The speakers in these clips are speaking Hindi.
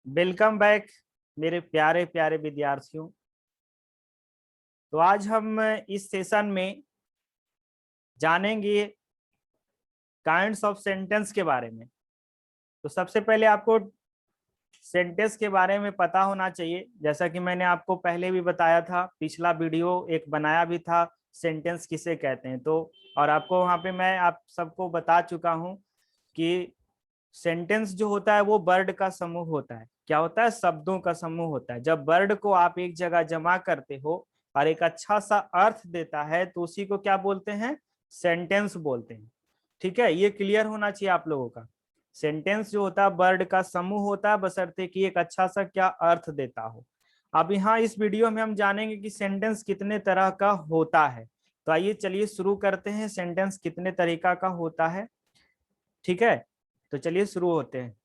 वेलकम बैक मेरे प्यारे प्यारे विद्यार्थियों। तो आज हम इस सेशन में जानेंगे काइंड्स ऑफ सेंटेंस के बारे में। तो सबसे पहले आपको सेंटेंस के बारे में पता होना चाहिए। जैसा कि मैंने आपको पहले भी बताया था, पिछला वीडियो एक बनाया भी था, सेंटेंस किसे कहते हैं। तो और आपको वहां पे मैं आप सबको बता चुका हूं कि सेंटेंस जो होता है वो वर्ड का समूह होता है। क्या होता है? शब्दों का समूह होता है। जब वर्ड को आप एक जगह जमा करते हो और एक अच्छा सा अर्थ देता है तो उसी को क्या बोलते हैं? सेंटेंस बोलते हैं। ठीक है, ये क्लियर होना चाहिए आप लोगों का। सेंटेंस जो होता है वर्ड का समूह होता है, बशर्ते कि एक अच्छा सा क्या अर्थ देता हो। अब यहाँ इस वीडियो में हम जानेंगे कि सेंटेंस कितने तरह का होता है। तो आइए चलिए शुरू करते हैं, सेंटेंस कितने तरीका का होता है। ठीक है, तो चलिए शुरू होते हैं।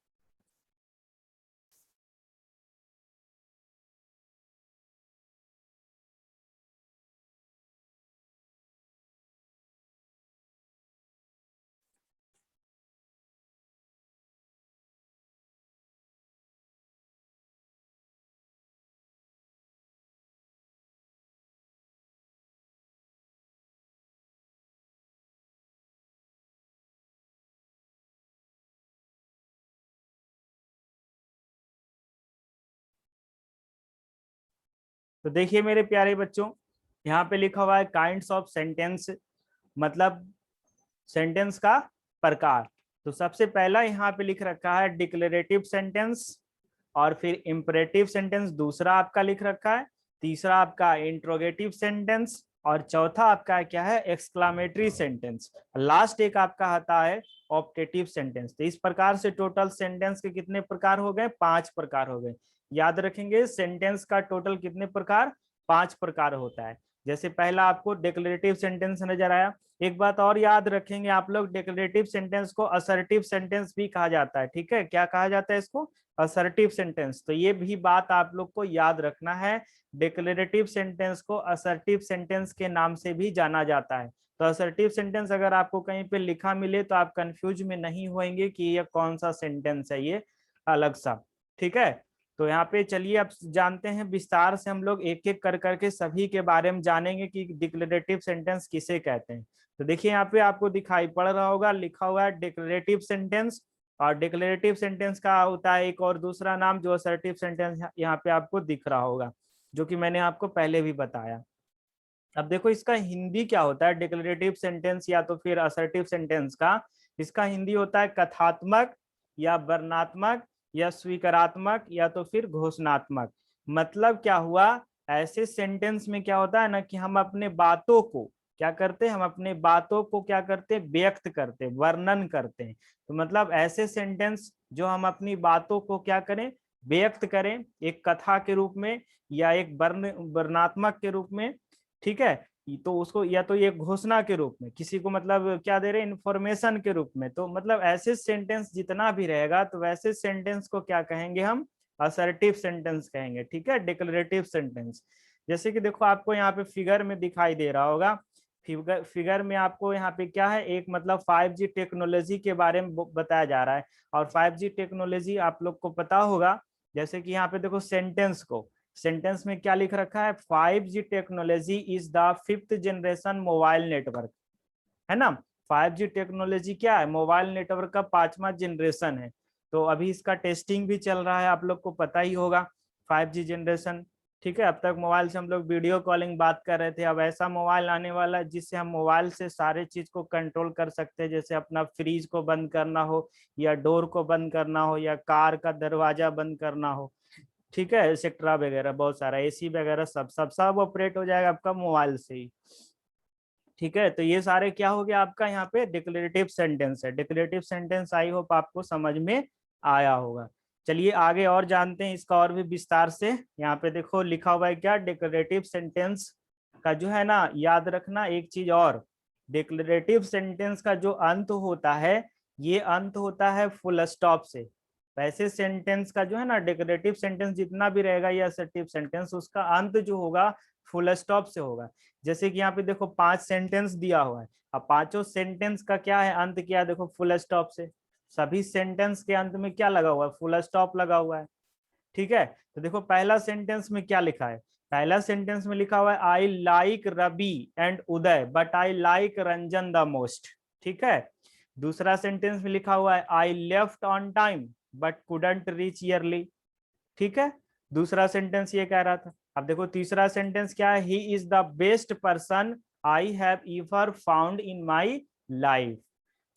तो देखिए मेरे प्यारे बच्चों, यहाँ पे लिखा हुआ है काइंड्स ऑफ सेंटेंस, मतलब सेंटेंस का प्रकार। तो सबसे पहला यहाँ पे लिख रखा है डिक्लेरेटिव सेंटेंस, और फिर इंपरेटिव सेंटेंस दूसरा आपका लिख रखा है, तीसरा आपका इंट्रोगेटिव सेंटेंस, और चौथा आपका क्या है? Exclamatory sentence. लास्ट एक आपका आता है ऑप्टेटिव सेंटेंस। तो इस प्रकार से टोटल सेंटेंस के कितने प्रकार हो गए? 5 प्रकार हो गए। याद रखेंगे सेंटेंस का टोटल कितने प्रकार? 5 प्रकार होता है। जैसे पहला आपको डिक्लेरेटिव सेंटेंस नजर आया। एक बात और याद रखेंगे आप लोग, डिक्लेरेटिव सेंटेंस को असर्टिव सेंटेंस भी कहा जाता है। ठीक है, क्या कहा जाता है इसको? Assertive sentence. तो ये भी बात आप लोग को याद रखना है, डिक्लेरेटिव सेंटेंस को असर्टिव सेंटेंस के नाम से भी जाना जाता है। तो असर्टिव सेंटेंस अगर आपको कहीं पे लिखा मिले तो आप कंफ्यूज में नहीं होंगे कि ये कौन सा सेंटेंस है, ये अलग सा। ठीक है, तो यहाँ पे चलिए अब जानते हैं विस्तार से, हम लोग एक एक कर करके सभी के बारे में जानेंगे कि डिक्लेरेटिव सेंटेंस किसे कहते हैं। तो देखिए यहाँ पे आपको दिखाई पड़ रहा होगा, लिखा हुआ है डिक्लेरेटिव सेंटेंस। और डिक्लेरेटिव सेंटेंस का होता है एक और दूसरा नाम जो असर्टिव सेंटेंस, यहाँ पे आपको दिख रहा होगा, जो कि मैंने आपको पहले भी बताया। अब देखो इसका हिंदी क्या होता है, डिक्लेरेटिव सेंटेंस या तो फिर असर्टिव सेंटेंस का। इसका हिंदी होता है कथात्मक, या वर्णनात्मक, या स्वीकारात्मक, या तो फिर घोषणात्मक। मतलब क्या हुआ? ऐसे सेंटेंस में क्या होता है ना कि हम अपने बातों को क्या करते हैं? हम अपने बातों को क्या करते हैं? व्यक्त करते, वर्णन करते हैं। तो मतलब ऐसे सेंटेंस जो हम अपनी बातों को क्या करें? व्यक्त करें, एक कथा के रूप में या एक वर्णात्मक के रूप में। ठीक है, तो उसको या तो ये घोषणा के रूप में, किसी को मतलब क्या दे रहे हैं? इंफॉर्मेशन के रूप में। तो मतलब ऐसे सेंटेंस जितना भी रहेगा तो वैसे सेंटेंस को क्या कहेंगे हम? असर्टिव सेंटेंस कहेंगे। ठीक है, डिक्लेरेटिव सेंटेंस। जैसे कि देखो आपको यहाँ पे फिगर में दिखाई दे रहा होगा, फिगर में आपको यहाँ पे क्या है? एक मतलब 5G टेक्नोलॉजी के बारे में बताया जा रहा है। और 5G टेक्नोलॉजी आप लोग को पता होगा, जैसे कि यहाँ पे देखो सेंटेंस को, सेंटेंस में क्या लिख रखा है? 5G technology is the 5th generation mobile network, है ना। 5G टेक्नोलॉजी क्या है? मोबाइल नेटवर्क का 5वां जनरेशन है। तो अभी इसका टेस्टिंग भी चल रहा है, आप लोग को पता ही होगा। 5G generation. ठीक है, अब तक मोबाइल से हम लोग वीडियो कॉलिंग बात कर रहे थे, अब ऐसा मोबाइल आने वाला है जिससे हम मोबाइल से सारे चीज को कंट्रोल कर सकते हैं। जैसे अपना फ्रिज को बंद करना हो, या डोर को बंद करना हो, या कार का दरवाजा बंद करना हो। ठीक है, एक्सेट्रा वगैरह बहुत सारा, एसी वगैरह सब सब सब ऑपरेट हो जाएगा आपका मोबाइल से ही। ठीक है, तो ये सारे क्या हो गया आपका? यहाँ पे डिक्लेरेटिव सेंटेंस है। डिक्लेरेटिव सेंटेंस आई होप आपको समझ में आया होगा। चलिए आगे और जानते हैं इसका और भी विस्तार से। यहाँ पे देखो लिखा हुआ है क्या? डिक्लेरेटिव सेंटेंस का जो है ना, याद रखना एक चीज और, डिक्लेरेटिव सेंटेंस का जो अंत होता है, ये अंत होता है फुल स्टॉप से। वैसे सेंटेंस का जो है ना, डिक्लेरेटिव सेंटेंस जितना भी रहेगा या असर्टिव सेंटेंस, उसका अंत जो होगा फुल स्टॉप से होगा। जैसे कि यहाँ पे देखो 5 सेंटेंस दिया हुआ है, अब पांचों सेंटेंस का क्या है अंत? क्या है? देखो फुल स्टॉप से। सभी सेंटेंस के अंत में क्या लगा हुआ है? फुल स्टॉप लगा हुआ है। ठीक है, तो देखो पहला सेंटेंस में क्या लिखा है, पहला सेंटेंस में लिखा हुआ है I like Ravi and Uday but I like Ranjan the most. ठीक है, दूसरा सेंटेंस में लिखा हुआ है I left on time but couldn't reach early. ठीक है, दूसरा सेंटेंस ये कह रहा था। अब देखो तीसरा सेंटेंस क्या है, he is the best person I have ever found in my life.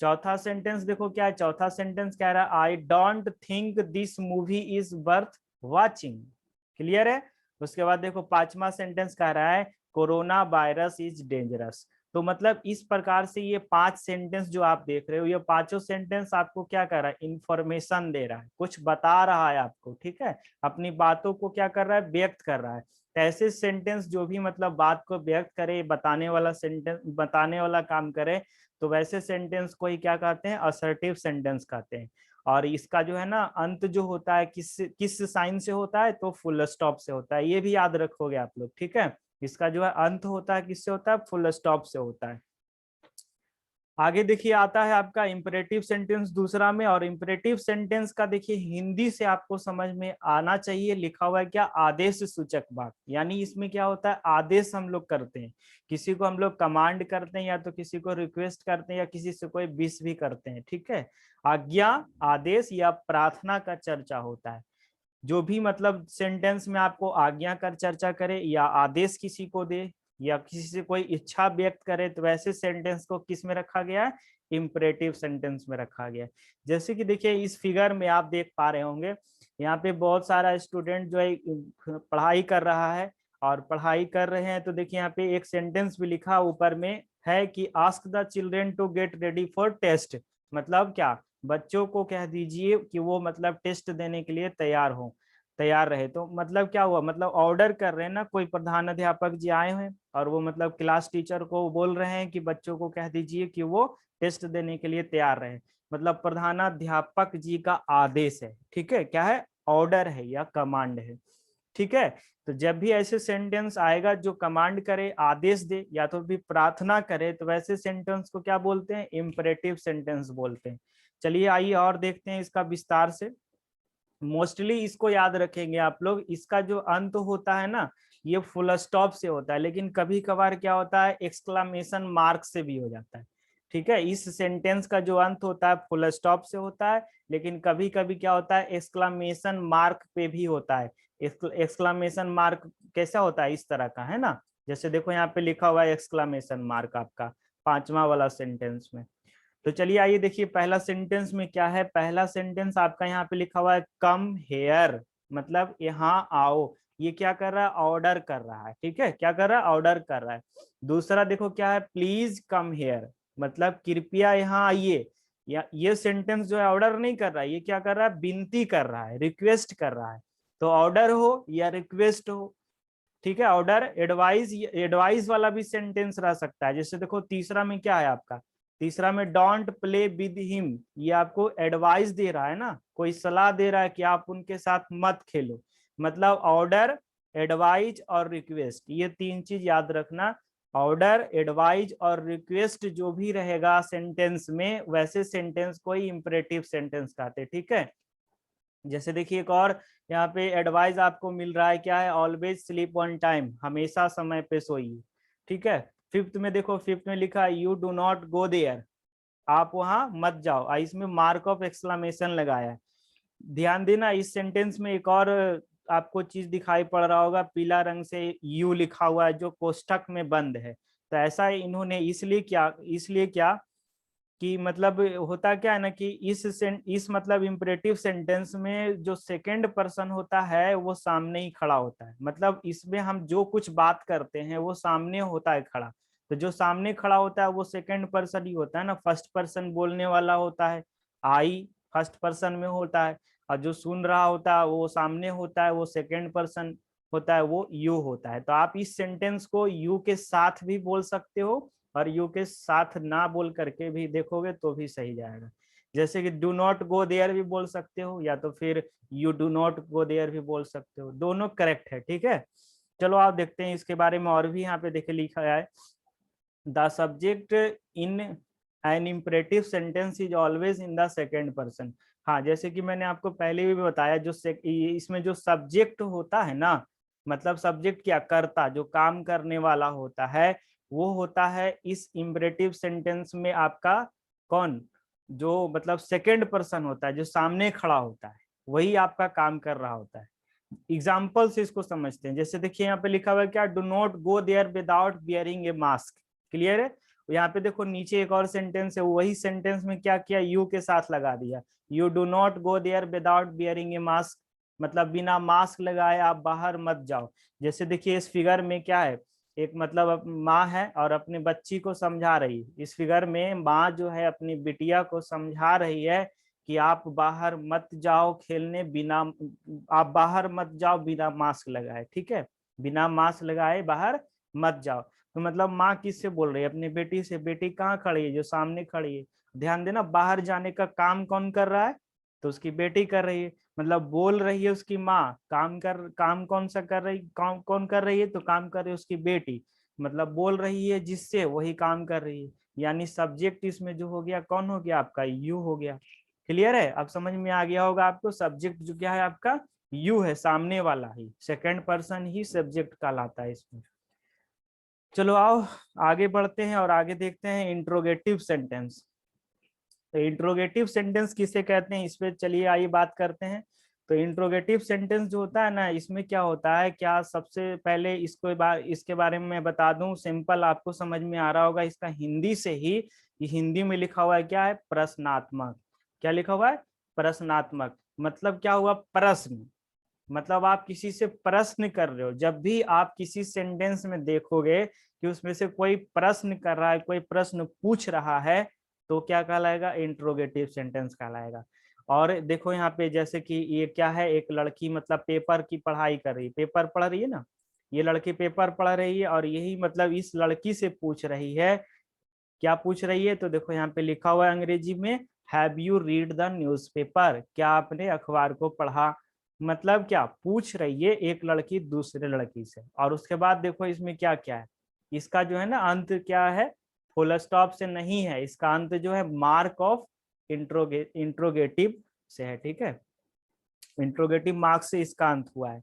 चौथा सेंटेंस देखो क्या है, चौथा सेंटेंस कह रहा है I don't think this movie is worth watching. Clear है। उसके बाद देखो पांचवा सेंटेंस कह रहा है कोरोना वायरस इज डेंजरस। तो मतलब इस प्रकार से ये 5 सेंटेंस जो आप देख रहे हो, ये पांचों सेंटेंस आपको क्या कर रहा है, इंफॉर्मेशन दे रहा है, कुछ बता रहा है आपको। ठीक है, अपनी बातों को क्या कर रहा है, व्यक्त कर रहा है। तो ऐसे सेंटेंस जो भी मतलब बात को व्यक्त करे, बताने वाला सेंटेंस, बताने वाला काम करे, तो वैसे सेंटेंस को ही क्या कहते हैं, असर्टिव सेंटेंस कहते हैं। और इसका जो है ना अंत जो होता है किस किस साइन से होता है, तो फुल स्टॉप से होता है, ये भी याद रखोगे आप लोग। ठीक है, इसका जो है अंत होता है किससे होता है, फुल स्टॉप से होता है। आगे देखिए आता है आपका इंपरेटिव सेंटेंस दूसरा में, और इंपरेटिव सेंटेंस का देखिए हिंदी से आपको समझ में आना चाहिए, लिखा हुआ है क्या, आदेश सूचक वाक्य। यानी इसमें क्या होता है, आदेश हम लोग करते हैं, किसी को हम लोग कमांड करते हैं, या तो किसी को रिक्वेस्ट करते हैं, या किसी से कोई विश भी करते हैं। ठीक है, आज्ञा, आदेश या प्रार्थना का चर्चा होता है। जो भी मतलब सेंटेंस में आपको आज्ञा कर चर्चा करे, या आदेश किसी को दे, या किसी से कोई इच्छा व्यक्त करे, तो वैसे सेंटेंस को किस में रखा गया है, इंपरेटिव सेंटेंस में रखा गया है। जैसे कि देखिए इस फिगर में आप देख पा रहे होंगे, यहाँ पे बहुत सारा स्टूडेंट जो है पढ़ाई कर रहा है, और पढ़ाई कर रहे हैं। तो देखिए यहाँ पे एक सेंटेंस भी लिखा ऊपर में है कि ask the children to get ready for test. मतलब क्या, बच्चों को कह दीजिए कि वो मतलब टेस्ट देने के लिए तैयार रहे। तो मतलब क्या हुआ, मतलब ऑर्डर कर रहे हैं ना, कोई प्रधान अध्यापक जी आए हैं और वो मतलब क्लास टीचर को बोल रहे हैं कि बच्चों को कह दीजिए कि वो टेस्ट देने के लिए तैयार रहे। मतलब प्रधानाध्यापक जी का आदेश है। ठीक है, क्या है, ऑर्डर है या कमांड है। ठीक है, तो जब भी ऐसे सेंटेंस आएगा जो कमांड करे, आदेश दे, या तो भी प्रार्थना करे, तो वैसे सेंटेंस को क्या बोलते हैं, इंपरेटिव सेंटेंस बोलते हैं। चलिए आइए और देखते हैं इसका विस्तार से। मोस्टली इसको याद रखेंगे आप लोग, इसका जो अंत होता है ना, ये फुल स्टॉप से होता है, लेकिन कभी कभार क्या होता है, एक्सक्लामेशन मार्क से भी हो जाता है। ठीक है, इस सेंटेंस का जो अंत होता है फुल स्टॉप से होता है, लेकिन कभी कभी क्या होता है, एक्सक्लामेशन मार्क पे भी होता है। एक्सक्लामेशन मार्क कैसा होता है, इस तरह का है ना, जैसे देखो यहाँ पे लिखा हुआ है एक्सक्लामेशन मार्क आपका पांचवा वाला सेंटेंस में। तो चलिए आइए देखिए पहला सेंटेंस में क्या है। पहला सेंटेंस आपका यहाँ पे लिखा हुआ है कम हेयर, मतलब यहाँ आओ। ये क्या कर रहा है, ऑर्डर कर रहा है। ठीक है, क्या कर रहा है, ऑर्डर कर रहा है। दूसरा देखो क्या है, प्लीज कम हेयर, मतलब कृपया यहाँ आइए। या ये सेंटेंस जो है ऑर्डर नहीं कर रहा है, ये क्या कर रहा है, विनती कर रहा है, रिक्वेस्ट कर रहा है। तो ऑर्डर हो या रिक्वेस्ट हो, ठीक है, ऑर्डर, एडवाइस, एडवाइस वाला भी सेंटेंस रह सकता है। जैसे देखो तीसरा में क्या है आपका, तीसरा में डोंट प्ले विद हिम, ये आपको एडवाइस दे रहा है ना, कोई सलाह दे रहा है कि आप उनके साथ मत खेलो। मतलब ऑर्डर, एडवाइज और रिक्वेस्ट, ये 3 चीज याद रखना। ऑर्डर, एडवाइज और रिक्वेस्ट जो भी रहेगा सेंटेंस में, वैसे सेंटेंस को ही इंपरेटिव सेंटेंस कहते हैं। ठीक है, जैसे देखिए एक और यहाँ पे एडवाइस आपको मिल रहा है, क्या है, ऑलवेज स्लीप ऑन टाइम, हमेशा समय पे सोइए। ठीक है, फिफ्थ में देखो, फिफ्थ में लिखा है you do not go there, आप वहां मत जाओ, इसमें मार्क ऑफ एक्सक्लामेशन लगाया है। ध्यान देना, इस सेंटेंस में एक और आपको चीज दिखाई पड़ रहा होगा, पीला रंग से यू लिखा हुआ है जो कोष्ठक में बंद है। तो ऐसा इन्होंने इसलिए क्या कि मतलब होता क्या है ना कि इस मतलब इंपरेटिव सेंटेंस में जो सेकंड पर्सन होता है वो सामने ही खड़ा होता है। मतलब इसमें हम जो कुछ बात करते हैं वो सामने होता है खड़ा। तो जो सामने खड़ा होता है वो सेकंड पर्सन ही होता है ना, फर्स्ट पर्सन बोलने वाला होता है, आई फर्स्ट पर्सन में होता है, और जो सुन रहा होता है वो सामने होता है, वो सेकंड पर्सन होता है, वो यू होता है। तो आप इस सेंटेंस को यू के साथ भी बोल सकते हो, और यू के साथ ना बोल करके भी देखोगे तो भी सही जाएगा। जैसे कि डू नॉट गो देयर भी बोल सकते हो, या तो फिर you do not go there भी बोल सकते हो, दोनों करेक्ट है। ठीक है, चलो आप देखते हैं इसके बारे में और भी यहाँ पे देखे लिखा है, the subject in an imperative sentence is always in the second person. हाँ, जैसे कि मैंने आपको पहले भी बताया, जो इसमें जो सब्जेक्ट होता है ना, मतलब सब्जेक्ट क्या करता, जो काम करने वाला होता है, वो होता है इस इम्परेटिव सेंटेंस में आपका कौन, जो मतलब सेकंड पर्सन होता है, जो सामने खड़ा होता है, वही आपका काम कर रहा होता है। एग्जाम्पल से इसको समझते हैं। जैसे देखिए यहाँ पे लिखा हुआ है क्या, do not go there without wearing a mask. Clear है। यहाँ पे देखो नीचे एक और सेंटेंस है, वही सेंटेंस में क्या किया, यू के साथ लगा दिया, you do not go there without wearing a mask, मतलब बिना मास्क लगाए आप बाहर मत जाओ। जैसे देखिए इस फिगर में क्या है, एक मतलब माँ है और अपने बच्ची को समझा रही है। इस फिगर में माँ जो है अपनी बिटिया को समझा रही है कि आप बाहर मत जाओ खेलने बिना, आप बाहर मत जाओ बिना मास्क लगाए, ठीक है, बिना मास्क लगाए बाहर मत जाओ। तो मतलब माँ किससे बोल रही है, अपनी बेटी से। बेटी कहाँ खड़ी है, जो सामने खड़ी है। ध्यान देना, बाहर जाने का काम कौन कर रहा है, तो उसकी बेटी कर रही है। मतलब बोल रही है उसकी माँ, काम कौन सा कर रही, कौन कर रही है, तो काम कर रही है उसकी बेटी। मतलब बोल रही है जिससे, वही काम कर रही है। यानी सब्जेक्ट इसमें जो हो गया, कौन हो गया आपका, यू हो गया। क्लियर है, अब समझ में आ गया होगा आपको। सब्जेक्ट जो क्या है आपका, यू है, सामने वाला ही, सेकंड पर्सन ही सब्जेक्ट कहलाता है इसमें। चलो आओ आगे बढ़ते हैं और आगे देखते हैं इंट्रोगेटिव सेंटेंस। तो इंट्रोगेटिव सेंटेंस किसे कहते हैं, इस पे चलिए आइए बात करते हैं। तो इंट्रोगेटिव सेंटेंस जो होता है ना, इसमें क्या होता है, क्या सबसे पहले इसके बारे में मैं बता दूं, सिंपल आपको समझ में आ रहा होगा इसका हिंदी से ही। ये हिंदी में लिखा हुआ है क्या है, प्रश्नात्मक। क्या लिखा हुआ है, प्रश्नात्मक। मतलब क्या हुआ, प्रश्न, मतलब आप किसी से प्रश्न कर रहे हो। जब भी आप किसी सेंटेंस में देखोगे कि उसमें से कोई प्रश्न कर रहा है, कोई प्रश्न पूछ रहा है, तो क्या कहलाएगा, इंट्रोगेटिव सेंटेंस कहलाएगा। और देखो यहाँ पे जैसे कि ये क्या है, एक लड़की मतलब पेपर की पढ़ाई कर रही है, पेपर पढ़ रही है ना, ये लड़की पेपर पढ़ रही है और यही मतलब इस लड़की से पूछ रही है, क्या पूछ रही है, तो देखो यहाँ पे लिखा हुआ है अंग्रेजी में, have you read the newspaper, क्या आपने अखबार को पढ़ा। मतलब क्या पूछ रही है एक लड़की दूसरे लड़की से। और उसके बाद देखो इसमें क्या क्या है, इसका जो है ना अंत क्या है, फुल स्टॉप से नहीं है, इसका अंत जो है मार्क ऑफ इंट्रोगेटिव से है, ठीक है, इंट्रोगेटिव मार्क से इसका अंत हुआ है।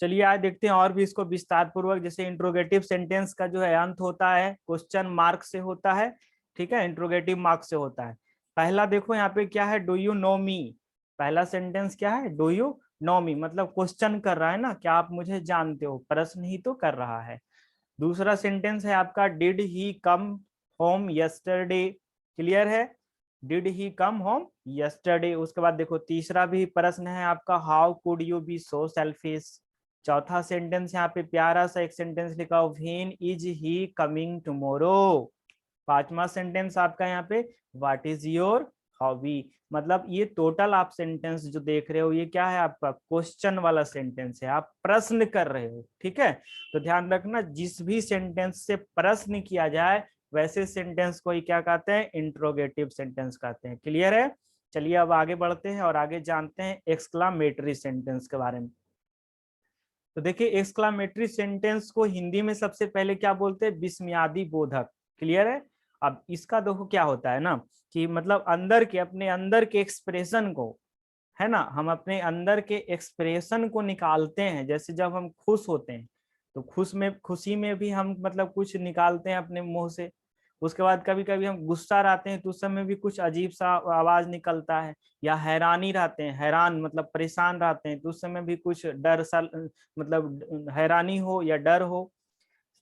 चलिए आज देखते हैं और भी इसको विस्तार पूर्वक। जैसे इंट्रोगेटिव सेंटेंस का जो है अंत होता है क्वेश्चन मार्क से होता है, ठीक है, इंट्रोगेटिव मार्क से होता है। पहला देखो यहाँ पे क्या है, डू यू नो मी। पहला सेंटेंस क्या है, डू यू नो मी, मतलब क्वेश्चन कर रहा है ना, क्या आप मुझे जानते हो, प्रश्न ही तो कर रहा है। दूसरा सेंटेंस है आपका, did he come home yesterday. Clear है, did he come home yesterday. उसके बाद देखो तीसरा भी प्रश्न है आपका, how could you be so selfish. चौथा सेंटेंस यहाँ पे प्यारा सा एक सेंटेंस लिखा हो, when is he coming tomorrow. पांचवा सेंटेंस आपका यहाँ पे, व्हाट इज योर हॉबी। मतलब ये टोटल आप सेंटेंस जो देख रहे हो, ये क्या है आपका, क्वेश्चन वाला सेंटेंस है, आप प्रश्न कर रहे हो, ठीक है। तो ध्यान रखना, जिस भी सेंटेंस से प्रश्न किया जाए, वैसे सेंटेंस को ही क्या कहते हैं, इंट्रोगेटिव सेंटेंस कहते हैं। क्लियर है। चलिए अब आगे बढ़ते हैं और आगे जानते हैं एक्सक्लामेटरी सेंटेंस के बारे में। तो देखिए एक्सक्लामेटरी सेंटेंस को हिंदी में सबसे पहले क्या बोलते हैं, विस्मयादि बोधक। क्लियर है। अब इसका देखो क्या होता है ना, कि मतलब अंदर के, अपने अंदर के एक्सप्रेशन को, है ना, हम अपने अंदर के एक्सप्रेशन को निकालते हैं। जैसे जब हम खुश होते हैं, तो खुशी में भी हम मतलब कुछ निकालते हैं अपने मुंह से। उसके बाद कभी कभी हम गुस्सा रहते हैं तो उस समय भी कुछ अजीब सा आवाज निकलता है। या हैरानी रहते हैं, हैरान मतलब परेशान रहते हैं, तो उस समय भी कुछ डर सा, मतलब हैरानी हो या डर हो,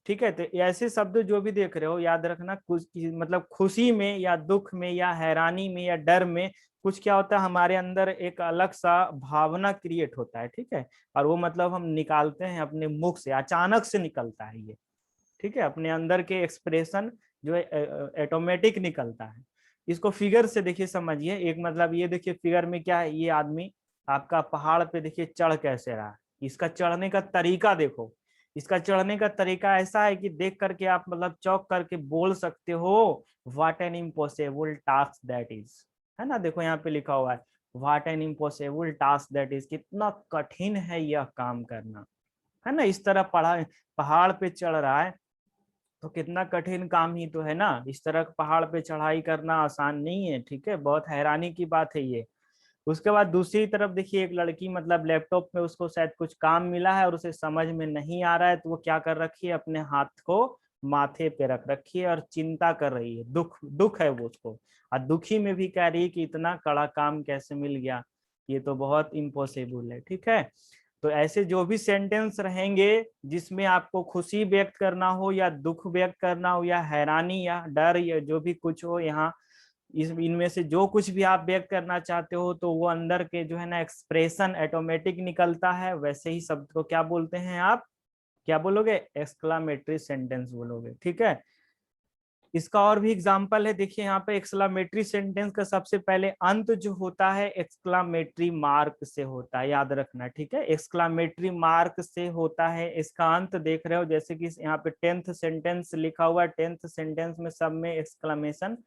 ठीक है। तो ऐसे शब्द जो भी देख रहे हो याद रखना, कुछ मतलब खुशी में या दुख में या हैरानी में या डर में कुछ क्या होता है, हमारे अंदर एक अलग सा भावना क्रिएट होता है, ठीक है। और वो मतलब हम निकालते हैं अपने मुख से, अचानक से निकलता है ये, ठीक है, अपने अंदर के एक्सप्रेशन जो है ऑटोमेटिक निकलता है। इसको फिगर से देखिए समझिए, एक मतलब ये देखिए फिगर में क्या है, ये आदमी आपका पहाड़ पे देखिए चढ़ कैसे रहा है, इसका चढ़ने का तरीका देखो। इसका चढ़ने का तरीका ऐसा है कि देख करके आप मतलब चौंक करके बोल सकते हो, what an impossible task that is. है ना, देखो यहाँ पे लिखा हुआ है, what an impossible task that is, कितना कठिन है यह काम करना। है ना, इस तरह पहाड़ पे चढ़ रहा है, तो कितना कठिन काम ही तो है ना। इस तरह पहाड़ पे चढ़ाई करना आसान नहीं है, ठीक है, बहुत हैरानी की बात है ये। उसके बाद दूसरी तरफ देखिए एक लड़की मतलब लैपटॉप में उसको शायद कुछ काम मिला है और उसे समझ में नहीं आ रहा है, तो वो क्या कर रखी है, अपने हाथ को माथे पे रख रखी है और चिंता कर रही है, दुख दुख है वो उसको, और दुखी में भी कह रही है कि इतना कड़ा काम कैसे मिल गया, ये तो बहुत इम्पॉसिबल है। ठीक है, तो ऐसे जो भी सेंटेंस रहेंगे जिसमें आपको खुशी व्यक्त करना हो या दुख व्यक्त करना हो या हैरानी या डर या जो भी कुछ हो, यहाँ इस इनमें से जो कुछ भी आप व्यक्त करना चाहते हो तो वो अंदर के जो है ना एक्सप्रेशन ऑटोमेटिक निकलता है, वैसे ही शब्द को क्या बोलते हैं आप, क्या बोलोगे, एक्सक्लामेटरी सेंटेंस बोलोगे। ठीक है, इसका और भी एग्जांपल है, देखिए यहाँ पे एक्सक्लामेटरी सेंटेंस का सबसे पहले अंत जो होता है एक्सक्लामेटरी मार्क से होता है, याद रखना। ठीक है, एक्सक्लामेटरी मार्क से होता है, इसका अंत देख रहे हो, जैसे कि यहाँ पे 10th सेंटेंस लिखा हुआ है, 10th सेंटेंस में सब में एक्सक्लामेशन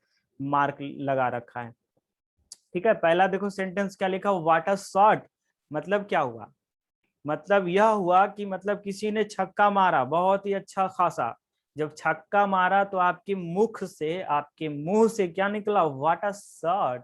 मार्क लगा रखा है। ठीक है, पहला देखो सेंटेंस क्या लिखा, व्हाट अ शॉट, मतलब क्या हुआ, मतलब यह हुआ कि मतलब किसी ने छक्का मारा बहुत ही अच्छा खासा, जब छक्का मारा तो आपके मुख से, आपके मुंह से क्या निकला, व्हाट अ शॉट,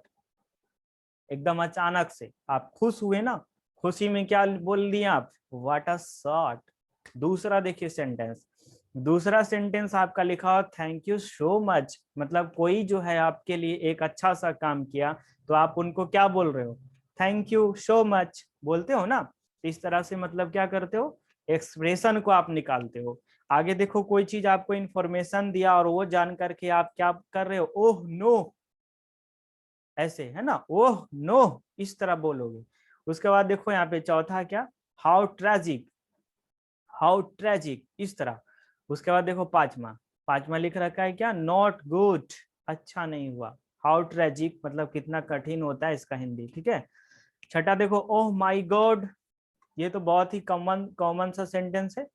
एकदम अचानक से आप खुश हुए ना, खुशी में क्या बोल दिए आप, व्हाट अ शॉट। दूसरा देखिए सेंटेंस, दूसरा सेंटेंस आपका लिखा हो थैंक यू सो मच, मतलब कोई जो है आपके लिए एक अच्छा सा काम किया तो आप उनको क्या बोल रहे हो, थैंक यू सो मच बोलते हो ना। इस तरह से मतलब क्या करते हो, एक्सप्रेशन को आप निकालते हो। आगे देखो कोई चीज आपको इंफॉर्मेशन दिया और वो जान करके आप क्या कर रहे हो, ओह नो, ऐसे है ना, ओह नो, इस तरह बोलोगे। उसके बाद देखो यहाँ पे चौथा क्या, हाउ ट्रेजिक, हाउ ट्रेजिक, इस तरह। उसके बाद देखो पांचवा, पांचवा लिख रखा है क्या, नॉट गुड, अच्छा नहीं हुआ। हाउ ट्रेजिक मतलब कितना कठिन होता है इसका हिंदी। ठीक है, छठा देखो, ओह माई गॉड, ये तो बहुत ही कॉमन कॉमन सा सेंटेंस है,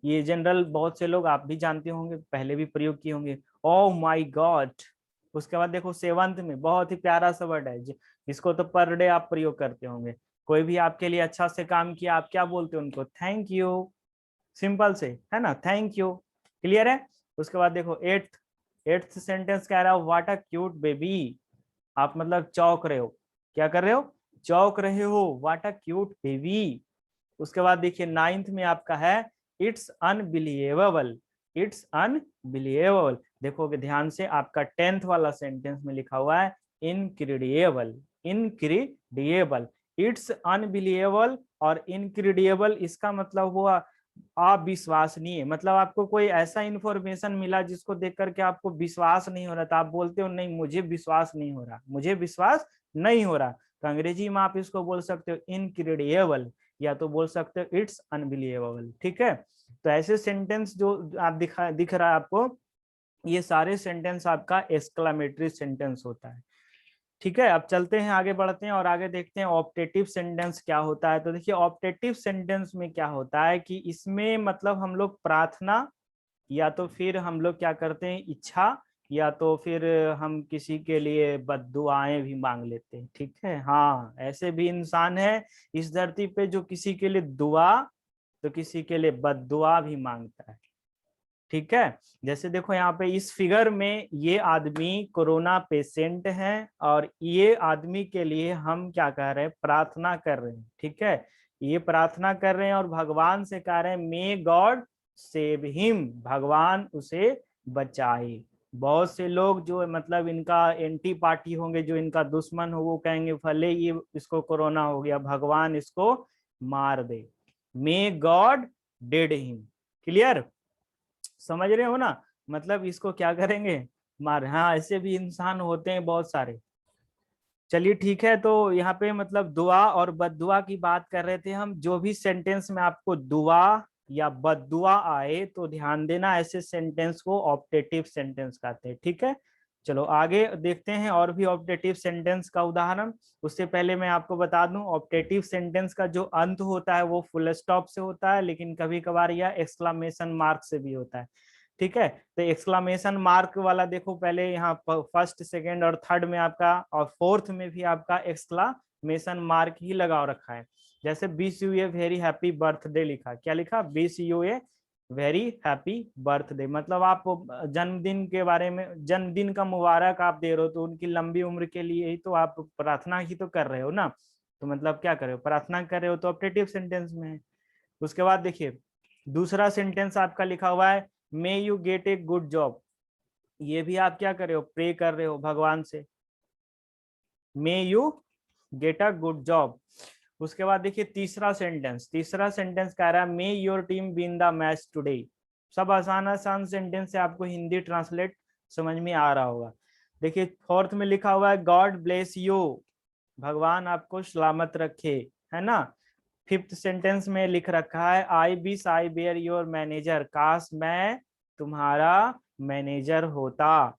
ये जनरल बहुत से लोग आप भी जानते होंगे, पहले भी प्रयोग किए होंगे, ओह माई गॉड। उसके बाद देखो सेवंथ में बहुत ही प्यारा सा वर्ड है इसको तो पर डे आप प्रयोग करते होंगे, कोई भी आपके लिए अच्छा से काम किया आप क्या बोलते हो उनको, थैंक यू, सिंपल से है ना, थैंक यू। क्लियर है। उसके बाद देखो एट्थ, एट्थ सेंटेंस कह रहा है व्हाट अ क्यूट बेबी, आप मतलब चौक रहे हो, क्या कर रहे हो, चौक रहे हो, व्हाट अ क्यूट बेबी। उसके बाद देखिए नाइन्थ में आपका है इट्स अनबिलीवेबल, इट्स अनबिलीवेबल, देखोगे ध्यान से आपका 10th वाला सेंटेंस में लिखा हुआ है इनक्रेडिबल, इनक्रेडिबल, इट्स अनबिलीवेबल और इनक्रेडिबल इसका मतलब हुआ अविश्वसनीय, मतलब आपको कोई ऐसा इंफॉर्मेशन मिला जिसको देख करके आपको विश्वास नहीं हो रहा था, आप बोलते हो नहीं मुझे विश्वास नहीं हो रहा, मुझे विश्वास नहीं हो रहा, तो अंग्रेजी में आप इसको बोल सकते हो इनक्रेडिबल या तो बोल सकते हो इट्स अनबिलीवेबल। ठीक है, तो ऐसे सेंटेंस जो आप दिख रहा है आपको, ये सारे सेंटेंस आपका एक्सक्लामेटरी सेंटेंस होता है। ठीक है, अब चलते हैं आगे बढ़ते हैं और आगे देखते हैं ऑप्टेटिव सेंटेंस क्या होता है। तो देखिए ऑप्टेटिव सेंटेंस में क्या होता है कि इसमें मतलब हम लोग प्रार्थना या तो फिर हम लोग क्या करते हैं इच्छा या तो फिर हम किसी के लिए बद्दुआएं भी मांग लेते हैं। ठीक है, हाँ ऐसे भी इंसान है इस धरती पे जो किसी के लिए दुआ तो किसी के लिए बद्दुआ भी मांगता है। ठीक है, जैसे देखो यहाँ पे इस फिगर में ये आदमी कोरोना पेशेंट है और ये आदमी के लिए हम क्या कह रहे हैं, प्रार्थना कर रहे हैं। ठीक है, ये प्रार्थना कर रहे हैं और भगवान से कह रहे हैं मे गॉड सेव हिम, भगवान उसे बचाए। बहुत से लोग जो मतलब इनका एंटी पार्टी होंगे, जो इनका दुश्मन हो, वो कहेंगे भले ये इसको कोरोना हो गया भगवान इसको मार दे, may God dead him. Clear, समझ रहे हो ना, मतलब इसको क्या करेंगे, मार। हाँ ऐसे भी इंसान होते हैं बहुत सारे। चलिए ठीक है, तो यहाँ पे मतलब दुआ और बद्दुआ की बात कर रहे थे हम, जो भी सेंटेंस में आपको दुआ या बद्दुआ आए तो ध्यान देना, ऐसे सेंटेंस को ऑप्टेटिव सेंटेंस कहते हैं। ठीक है, चलो आगे देखते हैं और भी ऑप्टेटिव सेंटेंस का उदाहरण। उससे पहले मैं आपको बता दूं ऑप्टेटिव सेंटेंस का जो अंत होता है वो फुल स्टॉप से होता है, लेकिन कभी कभार यह एक्सक्लामेशन मार्क से भी होता है। ठीक है, तो एक्सक्लामेशन मार्क वाला देखो पहले यहाँ फर्स्ट सेकंड और थर्ड में आपका और फोर्थ में भी आपका एक्सक्लामेशन मार्क ही लगा रखा है। जैसे wish U a very happy birthday लिखा, क्या लिखा, wish U a very happy birthday, मतलब आप जन्मदिन के बारे में, जन्मदिन का मुबारक आप दे रहे हो, तो उनकी लंबी उम्र के लिए ही तो आप प्रार्थना ही तो कर रहे हो ना। तो मतलब क्या कर रहे हो, प्रार्थना कर रहे हो, तो ऑप्टेटिव सेंटेंस में है। उसके बाद देखिए दूसरा सेंटेंस आपका लिखा हुआ है may you get a good job. ये भी आप क्या कर रहे हो, प्रे कर रहे हो भगवान से, may you get a good job. उसके बाद देखिए तीसरा सेंटेंस कह रहा है मे your team win the match today. सब आसान आसान सेंटेंस से आपको हिंदी ट्रांसलेट समझ में आ रहा होगा। देखिए फोर्थ में लिखा हुआ है गॉड ब्लेस यू, भगवान आपको सलामत रखे, है ना। फिफ्थ सेंटेंस में लिख रखा है I wish I were your manager, काश मैं तुम्हारा मैनेजर होता।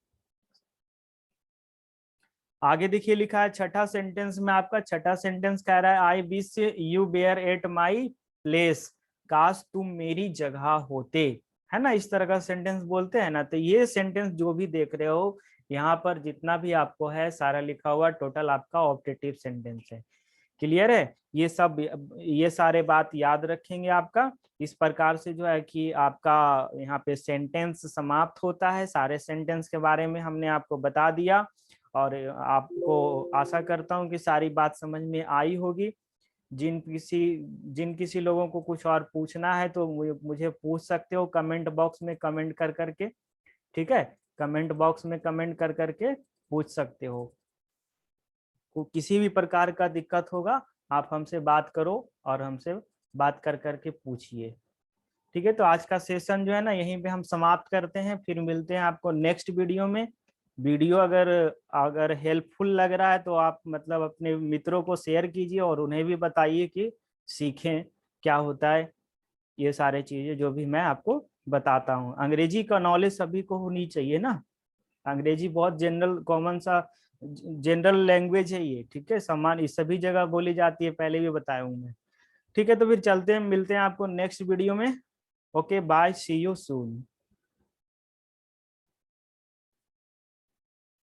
आगे देखिए लिखा है छठा सेंटेंस में, आपका छठा सेंटेंस कह रहा है I wish you were at my place, काश तुम मेरी जगह होते, है ना। इस तरह का सेंटेंस बोलते हैं ना। तो ये सेंटेंस जो भी देख रहे हो यहाँ पर जितना भी आपको है सारा लिखा हुआ टोटल आपका ऑप्टेटिव सेंटेंस है। क्लियर है, ये सब, ये सारे बात याद रखेंगे आपका। इस प्रकार से जो है कि आपका यहाँ पे सेंटेंस समाप्त होता है। सारे सेंटेंस के बारे में हमने आपको बता दिया और आपको आशा करता हूँ कि सारी बात समझ में आई होगी। जिन किसी लोगों को कुछ और पूछना है तो मुझे पूछ सकते हो कमेंट बॉक्स में कमेंट कर करके, ठीक है। कमेंट बॉक्स में कमेंट कर करके पूछ सकते हो। किसी भी प्रकार का दिक्कत होगा आप हमसे बात करो और हमसे बात कर करके पूछिए, ठीक है। तो आज का सेशन जो है ना यहीं पे हम समाप्त करते हैं, फिर मिलते हैं आपको नेक्स्ट वीडियो में। वीडियो अगर अगर हेल्पफुल लग रहा है तो आप मतलब अपने मित्रों को शेयर कीजिए और उन्हें भी बताइए कि सीखें क्या होता है, ये सारे चीजें जो भी मैं आपको बताता हूँ। अंग्रेजी का नॉलेज सभी को होनी चाहिए ना। अंग्रेजी बहुत जनरल कॉमन सा जनरल लैंग्वेज है ये, ठीक है। समान इस सभी जगह बोली जाती है, पहले भी बताया हूँ मैं। ठीक है, तो फिर चलते हैं, मिलते हैं आपको नेक्स्ट वीडियो में। Okay bye, see you soon.